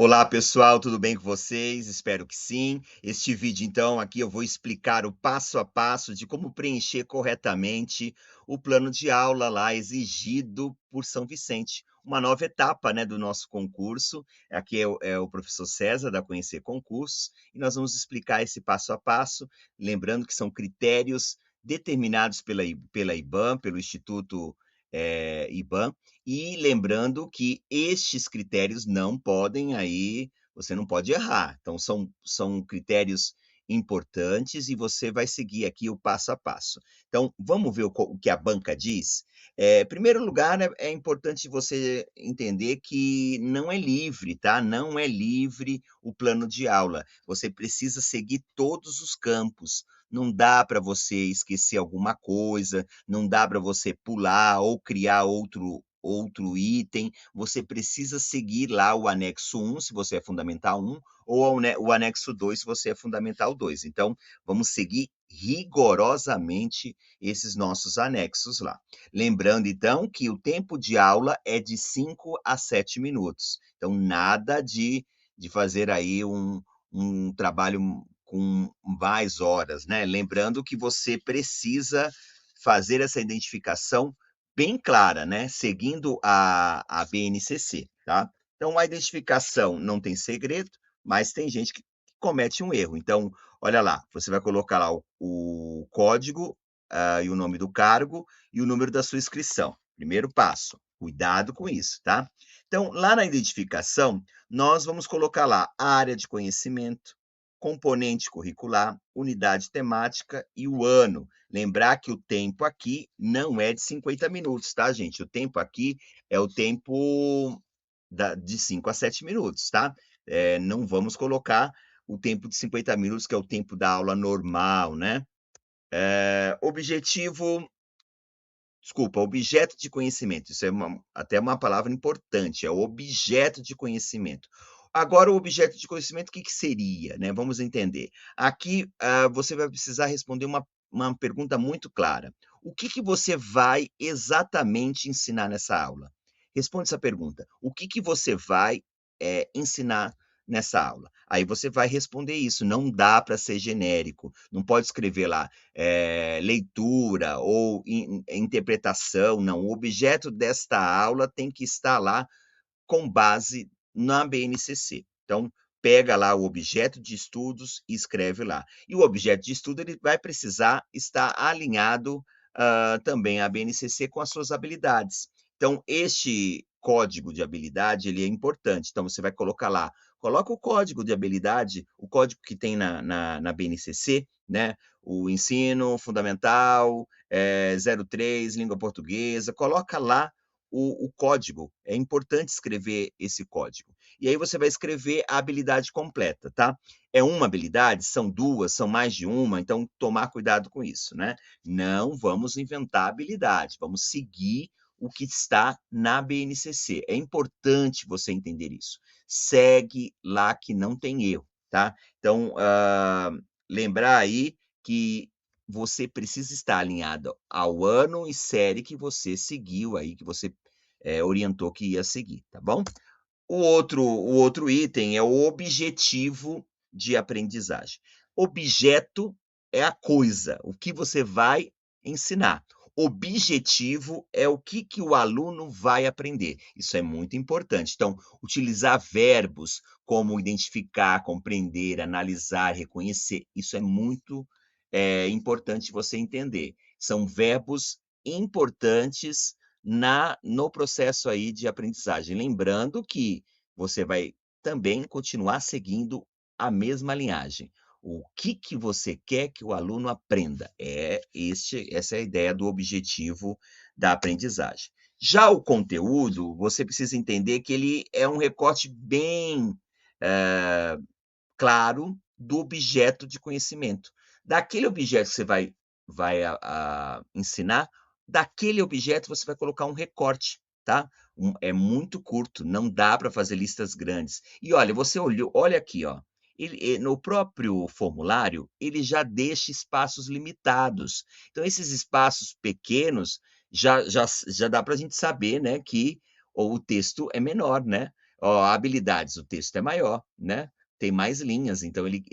Olá pessoal, tudo bem com vocês? Espero que sim. Este vídeo então aqui eu vou explicar o passo a passo de como preencher corretamente o plano de aula lá exigido por São Vicente. Uma nova etapa, né, do nosso concurso. Aqui é o professor César da Conhecer Concursos e nós vamos explicar esse passo a passo, lembrando que são critérios determinados pela IBAM, pelo Instituto IBAM, e lembrando que estes critérios não podem aí você não pode errar. Então são critérios importantes e você vai seguir aqui o passo a passo. Então, vamos ver o que a banca diz? Em primeiro lugar, é importante você entender que não é livre, tá? Não é livre o plano de aula. Você precisa seguir todos os campos. Não dá para você esquecer alguma coisa, não dá para você pular ou criar outro item, você precisa seguir lá o anexo 1, se você é fundamental 1, ou o anexo 2, se você é fundamental 2. Então, vamos seguir rigorosamente esses nossos anexos lá. Lembrando, então, que o tempo de aula é de 5 a 7 minutos. Então, nada de fazer aí um trabalho com mais horas, né? Lembrando que você precisa fazer essa identificação bem clara, né? Seguindo a BNCC, tá? Então, a identificação não tem segredo, mas tem gente que comete um erro. Então, olha lá, você vai colocar lá o código e o nome do cargo e o número da sua inscrição. Primeiro passo, cuidado com isso, tá? Então, lá na identificação, nós vamos colocar lá a área de conhecimento, componente curricular, unidade temática e o ano. Lembrar que o tempo aqui não é de 50 minutos, tá, gente? O tempo aqui é o tempo de 5 a 7 minutos, tá? Não vamos colocar o tempo de 50 minutos, que é o tempo da aula normal, né? Objeto de conhecimento, isso é até uma palavra importante, é o objeto de conhecimento. Agora, o objeto de conhecimento, o que seria, né? Vamos entender. Aqui, você vai precisar responder uma pergunta muito clara. O que você vai exatamente ensinar nessa aula? Responde essa pergunta. O que você vai ensinar nessa aula? Aí você vai responder isso, não dá para ser genérico, não pode escrever lá leitura ou interpretação, não. O objeto desta aula tem que estar lá com base na BNCC. Então, pega lá o objeto de estudos e escreve lá. E o objeto de estudo ele vai precisar estar alinhado também à BNCC com as suas habilidades. Então, este código de habilidade ele é importante. Então, você vai colocar lá, coloca o código de habilidade, o código que tem na BNCC, né? O ensino fundamental, 03, língua portuguesa, coloca lá o código. É importante escrever esse código. E aí você vai escrever a habilidade completa, tá? É uma habilidade, são duas, são mais de uma, então tomar cuidado com isso, né? Não vamos inventar habilidade, vamos seguir o que está na BNCC. É importante você entender isso. Segue lá que não tem erro, tá? Então, lembrar aí que você precisa estar alinhado ao ano e série que você seguiu aí, que você orientou que ia seguir, tá bom? O outro item é o objetivo de aprendizagem. Objeto é a coisa, o que você vai ensinar. Objetivo é o que o aluno vai aprender. Isso é muito importante. Então, utilizar verbos como identificar, compreender, analisar, reconhecer, isso é muito importante você entender. São verbos importantes no processo aí de aprendizagem. Lembrando que você vai também continuar seguindo a mesma linhagem. O que você quer que o aluno aprenda? Essa é a ideia do objetivo da aprendizagem. Já o conteúdo, você precisa entender que ele é um recorte bem claro do objeto de conhecimento. Daquele objeto que você vai ensinar, daquele objeto você vai colocar um recorte, tá? É muito curto, não dá para fazer listas grandes. E olha, você olha aqui, ó, no próprio formulário, ele já deixa espaços limitados. Então, esses espaços pequenos já dá para a gente saber, né, que o texto é menor, né? Ó, habilidades, o texto é maior, né, tem mais linhas, então ele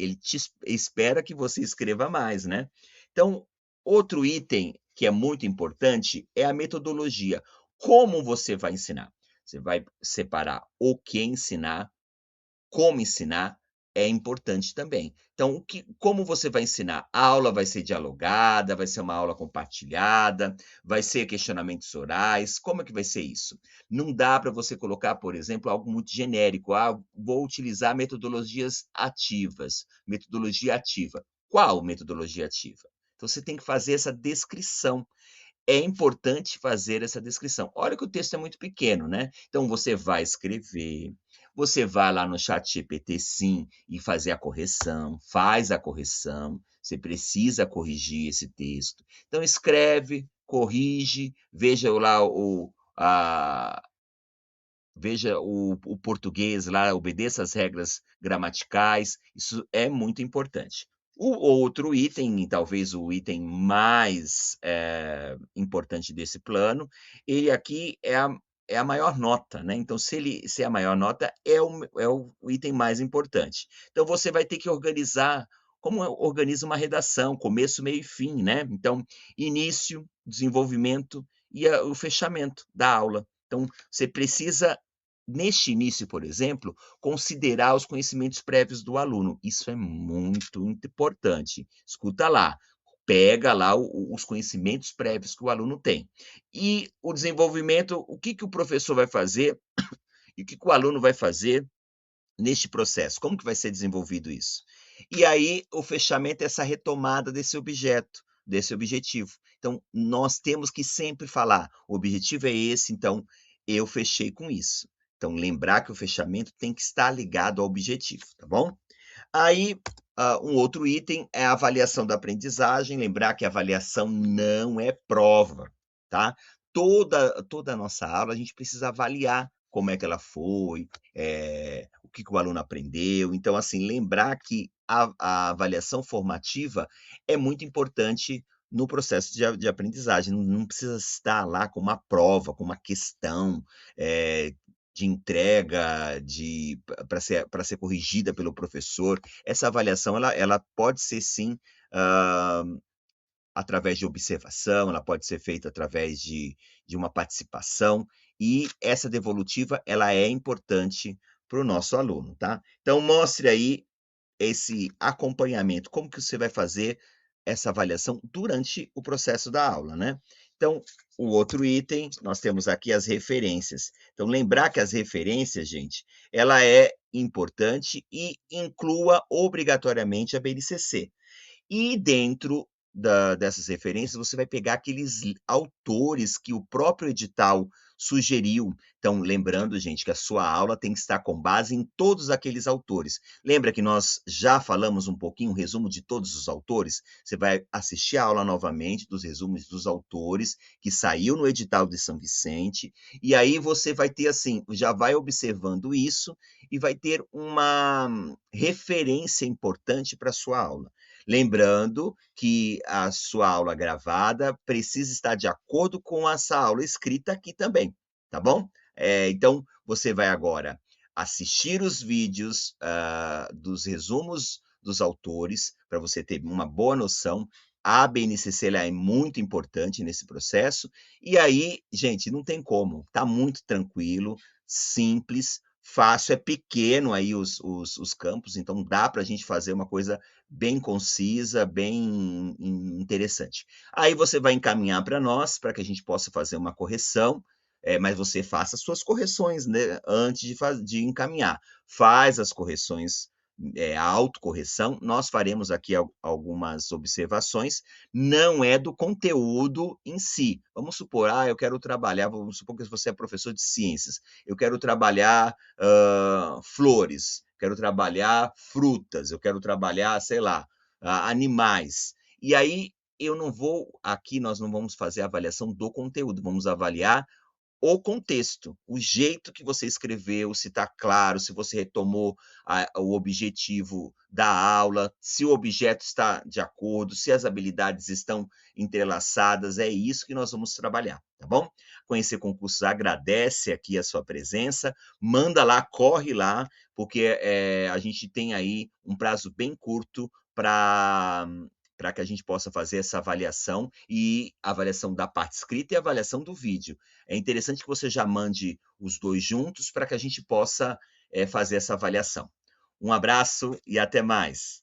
espera que você escreva mais, né. Então, outro item que é muito importante é a metodologia. Como você vai ensinar? Você vai separar o que ensinar, como ensinar é importante também. Então, como você vai ensinar? A aula vai ser dialogada, vai ser uma aula compartilhada, vai ser questionamentos orais, como é que vai ser isso? Não dá para você colocar, por exemplo, algo muito genérico, "Ah, vou utilizar metodologias ativas", metodologia ativa. Qual metodologia ativa? Então você tem que fazer essa descrição. É importante fazer essa descrição. Olha que o texto é muito pequeno, né, então você vai escrever, você vai lá no ChatGPT sim, e fazer a correção, faz a correção, você precisa corrigir esse texto. Então escreve, corrige, veja lá veja o português lá, obedeça as regras gramaticais, isso é muito importante. O outro item, e talvez o item mais, importante desse plano, ele aqui é a maior nota, né, então se é a maior nota, é o item mais importante. Então você vai ter que organizar como organiza uma redação, começo, meio e fim, né, então início, desenvolvimento e o fechamento da aula. Então você precisa, neste início, por exemplo, considerar os conhecimentos prévios do aluno. Isso é muito importante. Escuta lá, pega lá os conhecimentos prévios que o aluno tem. E o desenvolvimento, o que que o professor vai fazer e o que que o aluno vai fazer neste processo? Como que vai ser desenvolvido isso? E aí o fechamento é essa retomada desse objeto, desse objetivo. Então, nós temos que sempre falar: "O objetivo é esse, então eu fechei com isso". Então lembrar que o fechamento tem que estar ligado ao objetivo, tá bom? Aí, um outro item é a avaliação da aprendizagem, lembrar que a avaliação não é prova, tá. Toda a nossa aula a gente precisa avaliar como é que ela foi, o que que o aluno aprendeu, então, assim, lembrar que a avaliação formativa é muito importante no processo de aprendizagem, não precisa estar lá com uma prova, com uma questão, eh, de entrega, para ser corrigida pelo professor. Essa avaliação ela pode ser sim, hã, através de observação, ela pode ser feita através de uma participação, e essa devolutiva ela é importante para o nosso aluno, tá. Então mostre aí esse acompanhamento, como que você vai fazer essa avaliação durante o processo da aula, né. Então, o outro item, nós temos aqui as referências. Então lembrar que as referências, gente, ela é importante e inclua obrigatoriamente a BNCC. E dentro dessas referências, você vai pegar aqueles autores que o próprio edital sugeriu. Então, lembrando, gente, que a sua aula tem que estar com base em todos aqueles autores. Lembra que nós já falamos um pouquinho, um resumo de todos os autores? Você vai assistir a aula novamente dos resumos dos autores que saiu no edital de São Vicente, e aí você vai ter assim, já vai observando isso e vai ter uma referência importante para a sua aula. Lembrando que a sua aula gravada precisa estar de acordo com essa aula escrita aqui também, tá bom? Então, você vai agora assistir os vídeos, dos resumos dos autores, para você ter uma boa noção. A BNCC ela é muito importante nesse processo. E aí, gente, não tem como, tá muito tranquilo, simples, fácil, é pequeno aí os campos, então dá para a gente fazer uma coisa bem concisa, bem interessante. Aí você vai encaminhar para nós, para que a gente possa fazer uma correção, mas você faça as suas correções, né, antes de encaminhar. Faz as correções, a autocorreção, nós faremos aqui algumas observações, não é do conteúdo em si. Vamos supor, eu quero trabalhar, vamos supor que você é professor de ciências, eu quero trabalhar, flores, quero trabalhar frutas, eu quero trabalhar, sei lá, animais. E aí eu não vou aqui nós não vamos fazer a avaliação do conteúdo, vamos avaliar o contexto, o jeito que você escreveu, se está claro, se você retomou o objetivo da aula, se o objeto está de acordo, se as habilidades estão entrelaçadas, é isso que nós vamos trabalhar, tá bom? Conhecer Concursos agradece aqui a sua presença, manda lá, corre lá, porque a gente tem aí um prazo bem curto para que a gente possa fazer essa avaliação, e a avaliação da parte escrita e a avaliação do vídeo. É interessante que você já mande os 2 juntos para que a gente possa, fazer essa avaliação. Um abraço e até mais.